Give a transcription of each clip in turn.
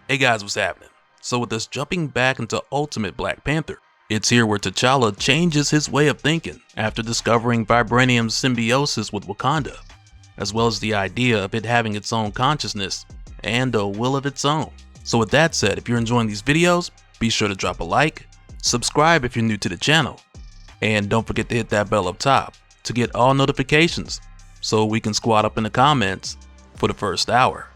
Hey guys, what's happening? So with us jumping back into Ultimate Black Panther, it's here where T'Challa changes his way of thinking after discovering Vibranium's symbiosis with Wakanda, as well as the idea of it having its own consciousness and a will of its own. So with that said, if you're enjoying these videos, be sure to drop a like, subscribe if you're new to the channel, and don't forget to hit that bell up top to get all notifications so we can squat up in the comments for the first hour.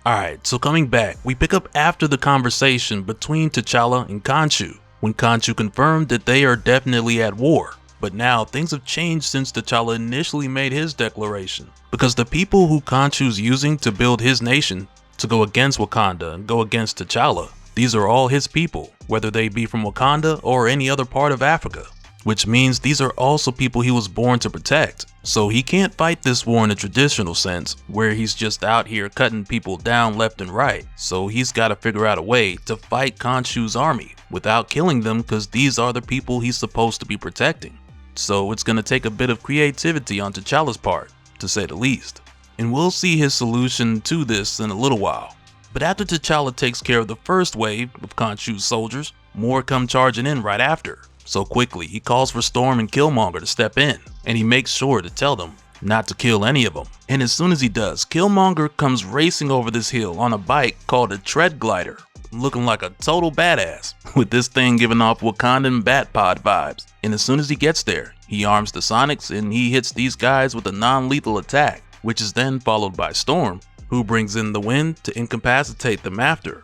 Alright, so coming back, we pick up after the conversation between T'Challa and Khonshu, when Khonshu confirmed that they are definitely at war. But now things have changed since T'Challa initially made his declaration, because the people who Khonshu's using to build his nation to go against Wakanda and go against T'Challa, these are all his people, whether they be from Wakanda or any other part of Africa. Which means these are also people he was born to protect. So he can't fight this war in a traditional sense, where he's just out here cutting people down left and right. So he's got to figure out a way to fight Khonshu's army without killing them, because these are the people he's supposed to be protecting. So it's going to take a bit of creativity on T'Challa's part, to say the least. And we'll see his solution to this in a little while. But after T'Challa takes care of the first wave of Khonshu's soldiers, more come charging in right after. So quickly, he calls for Storm and Killmonger to step in, and he makes sure to tell them not to kill any of them. And as soon as he does, Killmonger comes racing over this hill on a bike called a tread glider, looking like a total badass, with this thing giving off Wakandan Batpod vibes. And as soon as he gets there, he arms the Sonics and he hits these guys with a non-lethal attack, which is then followed by Storm, who brings in the wind to incapacitate them after.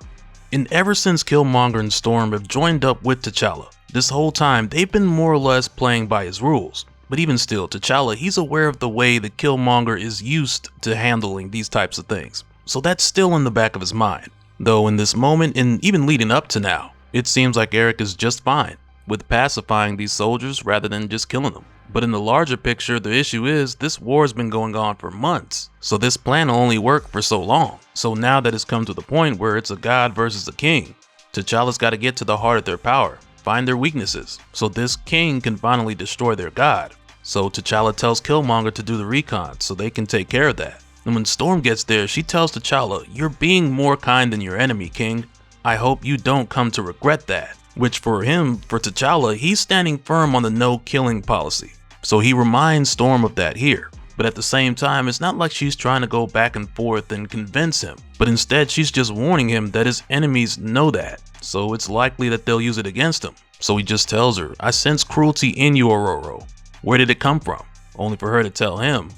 And ever since Killmonger and Storm have joined up with T'Challa, this whole time, they've been more or less playing by his rules. But even still, T'Challa, he's aware of the way that Killmonger is used to handling these types of things. So that's still in the back of his mind. Though in this moment, and even leading up to now, it seems like Eric is just fine with pacifying these soldiers rather than just killing them. But in the larger picture, the issue is this war has been going on for months. So this plan will only work for so long. So now that it's come to the point where it's a god versus a king, T'Challa's got to get to the heart of their power. Find their weaknesses, so this king can finally destroy their god. So T'Challa tells Killmonger to do the recon so they can take care of that. And when Storm gets there, she tells T'Challa, "You're being more kind than your enemy, King. I hope you don't come to regret that." Which for T'Challa, he's standing firm on the no killing policy. So he reminds Storm of that here. But at the same time, it's not like she's trying to go back and forth and convince him, but instead she's just warning him that his enemies know that, so it's likely that they'll use it against him. So he just tells her, "I sense cruelty in you, Ororo. Where did it come from?" Only for her to tell him,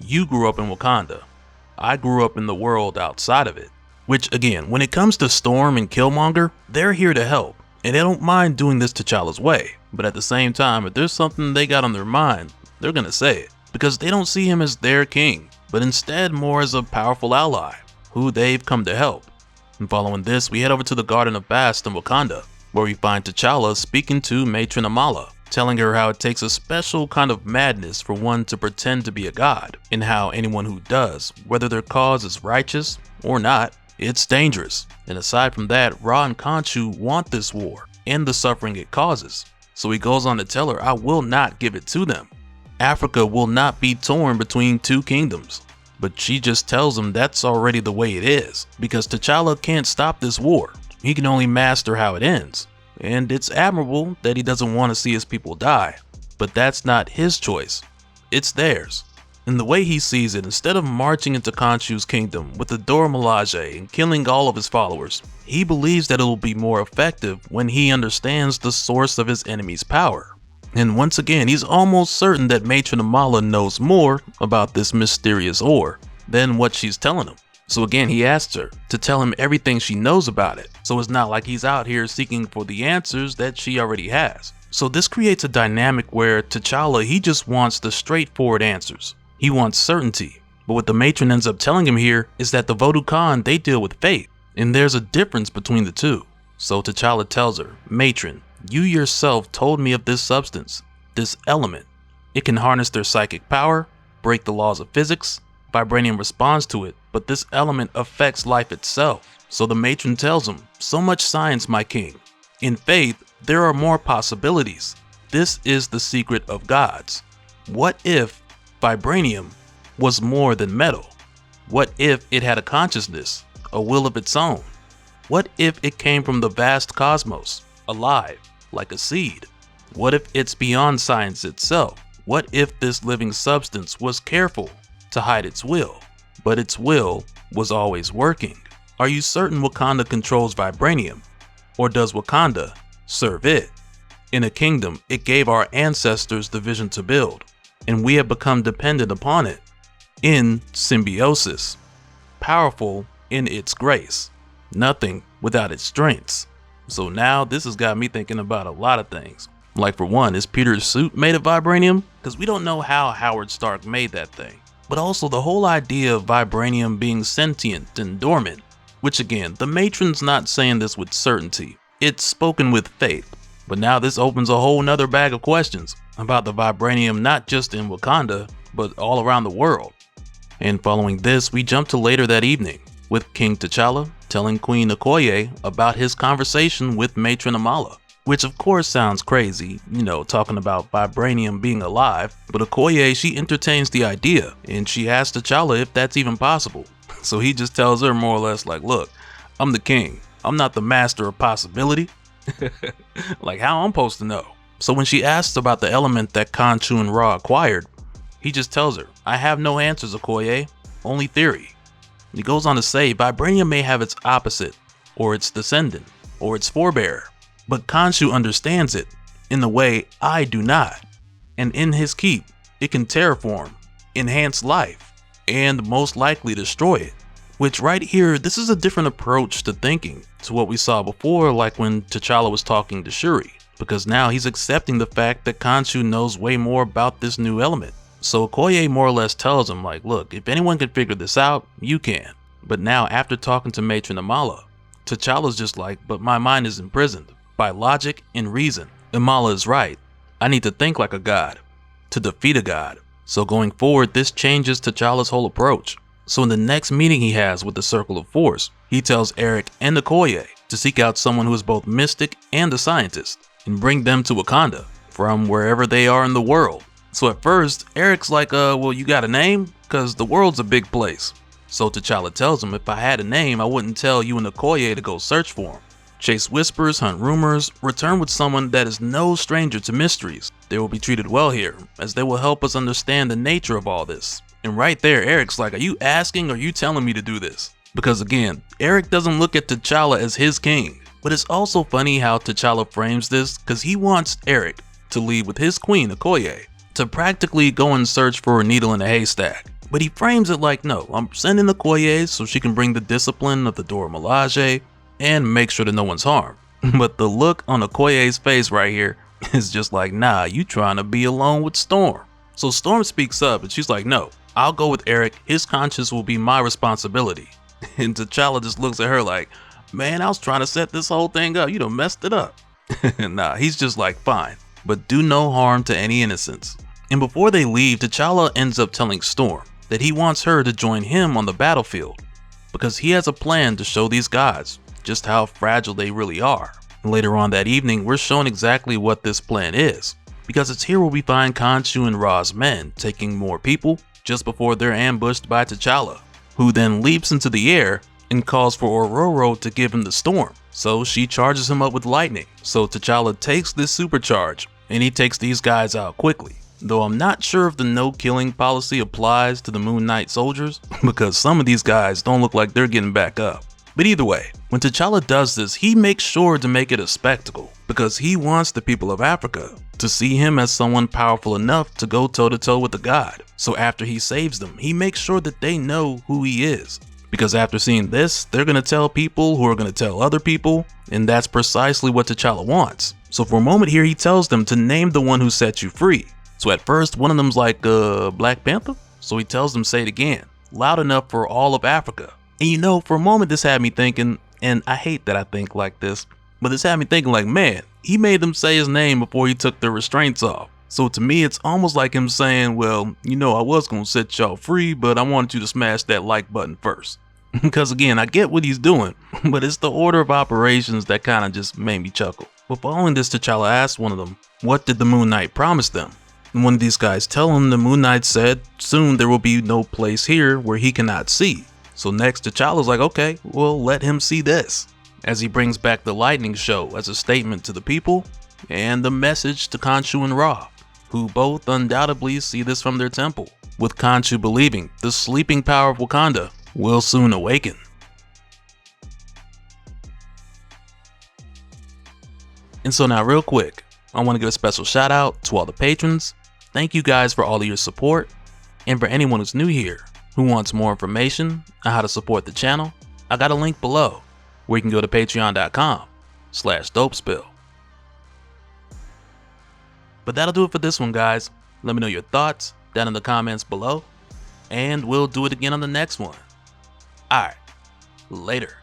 "You grew up in Wakanda. I grew up in the world outside of it." Which again, when it comes to Storm and Killmonger, they're here to help, and they don't mind doing this T'Challa's way. But at the same time, if there's something they got on their mind, they're gonna say it. Because they don't see him as their king, but instead more as a powerful ally, who they've come to help. And following this, we head over to the Garden of Bast in Wakanda, where we find T'Challa speaking to Matron Amala, telling her how it takes a special kind of madness for one to pretend to be a god, and how anyone who does, whether their cause is righteous or not, it's dangerous. And aside from that, Ra and Khonshu want this war, and the suffering it causes. So he goes on to tell her, "I will not give it to them. Africa will not be torn between two kingdoms." But she just tells him that's already the way it is, because T'Challa can't stop this war. He can only master how it ends. And it's admirable that he doesn't want to see his people die, but that's not his choice, it's theirs. And the way he sees it, instead of marching into Khonshu's kingdom with the Dora Milaje and killing all of his followers, he believes that it will be more effective when he understands the source of his enemy's power. And once again, he's almost certain that Matron Amala knows more about this mysterious ore than what she's telling him. So again, he asks her to tell him everything she knows about it, so it's not like he's out here seeking for the answers that she already has. So this creates a dynamic where T'Challa, he just wants the straightforward answers. He wants certainty. But what the matron ends up telling him here is that the Vodou Khan, they deal with fate, and there's a difference between the two. So T'Challa tells her, "Matron, you yourself told me of this substance, this element. It can harness their psychic power, break the laws of physics. Vibranium responds to it, but this element affects life itself." So the matron tells him, "So much science, my king. In faith, there are more possibilities. This is the secret of gods. What if Vibranium was more than metal?" What if it had a consciousness, a will of its own? What if it came from the vast cosmos, alive, like a seed? What if it's beyond science itself? What if this living substance was careful to hide its will, but its will was always working? Are you certain Wakanda controls Vibranium, or does Wakanda serve it? In a kingdom, it gave our ancestors the vision to build, and we have become dependent upon it. In Symbiosis, powerful in its grace, nothing without its strengths. So now this has got me thinking about a lot of things. Like for one, is Peter's suit made of Vibranium? Because we don't know how Howard Stark made that thing. But also the whole idea of Vibranium being sentient and dormant, which again, the matron's not saying this with certainty. It's spoken with faith. But now this opens a whole nother bag of questions about the Vibranium not just in Wakanda, but all around the world. And following this, we jump to later that evening, with King T'Challa telling Queen Okoye about his conversation with Matron Amala. Which of course sounds crazy, talking about Vibranium being alive, but Okoye, she entertains the idea, and she asks T'Challa if that's even possible. So he just tells her more or less like, look, I'm the king, I'm not the master of possibility. Like how I'm supposed to know? So when she asks about the element that Khonshu and Ra acquired, he just tells her, I have no answers, Okoye, only theory. And he goes on to say, Vibranium may have its opposite, or its descendant, or its forebearer. But Khonshu understands it in the way I do not. And in his keep, it can terraform, enhance life, and most likely destroy it. Which right here, this is a different approach to thinking to what we saw before, like when T'Challa was talking to Shuri. Because now he's accepting the fact that Khonshu knows way more about this new element. So Okoye more or less tells him like, look, if anyone can figure this out, you can. But now after talking to Matron Amala, T'Challa's just like, but my mind is imprisoned by logic and reason. Amala is right. I need to think like a god to defeat a god. So going forward, this changes T'Challa's whole approach. So in the next meeting he has with the Circle of Force, he tells Eric and Okoye to seek out someone who is both mystic and a scientist and bring them to Wakanda from wherever they are in the world. So at first, Eric's like, well, you got a name? Cause the world's a big place. So T'Challa tells him if I had a name, I wouldn't tell you and Okoye to go search for him. Chase whispers, hunt rumors, return with someone that is no stranger to mysteries. They will be treated well here, as they will help us understand the nature of all this. And right there, Eric's like, are you asking or are you telling me to do this? Because again, Eric doesn't look at T'Challa as his king. But it's also funny how T'Challa frames this, because he wants Eric to leave with his queen, Okoye, to practically go and search for a needle in a haystack. But he frames it like, no, I'm sending Okoye so she can bring the discipline of the Dora Milaje and make sure that no one's harmed. But the look on Okoye's face right here is just like, nah, you trying to be alone with Storm. So Storm speaks up and she's like, no, I'll go with Eric. His conscience will be my responsibility. And T'Challa just looks at her like, man, I was trying to set this whole thing up. You done messed it up. Nah, he's just like, fine, but do no harm to any innocents. And before they leave, T'Challa ends up telling Storm that he wants her to join him on the battlefield because he has a plan to show these gods just how fragile they really are. And later on that evening, we're shown exactly what this plan is, because it's here where we find Khonshu and Ra's men taking more people just before they're ambushed by T'Challa, who then leaps into the air and calls for Ororo to give him the storm. So she charges him up with lightning. So T'Challa takes this supercharge and he takes these guys out quickly. Though I'm not sure if the no killing policy applies to the Moon Knight soldiers, because some of these guys don't look like they're getting back up. But either way, when T'Challa does this, he makes sure to make it a spectacle, because he wants the people of Africa to see him as someone powerful enough to go toe to toe with the god. So after he saves them, he makes sure that they know who he is. Because after seeing this, they're going to tell people who are going to tell other people, and that's precisely what T'Challa wants. So for a moment here, he tells them to name the one who set you free. So at first, one of them's like, Black Panther? So he tells them say it again, loud enough for all of Africa. And for a moment this had me thinking, and I hate that I think like this, but this had me thinking like, man, he made them say his name before he took their restraints off. So to me, it's almost like him saying, well, I was gonna set y'all free, but I wanted you to smash that like button first. Because again, I get what he's doing, but it's the order of operations that kind of just made me chuckle. But following this, T'Challa asked one of them, what did the Moon Knight promise them? And one of these guys tell him the Moon Knight said soon there will be no place here where he cannot see. So next T'Challa's like, okay, well let him see this. As he brings back the lightning show as a statement to the people and the message to Khonshu and Ra, who both undoubtedly see this from their temple, with Khonshu believing the sleeping power of Wakanda will soon awaken. And so now real quick, I want to give a special shout out to all the patrons. Thank you guys for all of your support, and for anyone who's new here who wants more information on how to support the channel, I got a link below where you can go to patreon.com/dopespill. But that'll do it for this one, guys. Let me know your thoughts down in the comments below, and we'll do it again on the next one. Alright, later.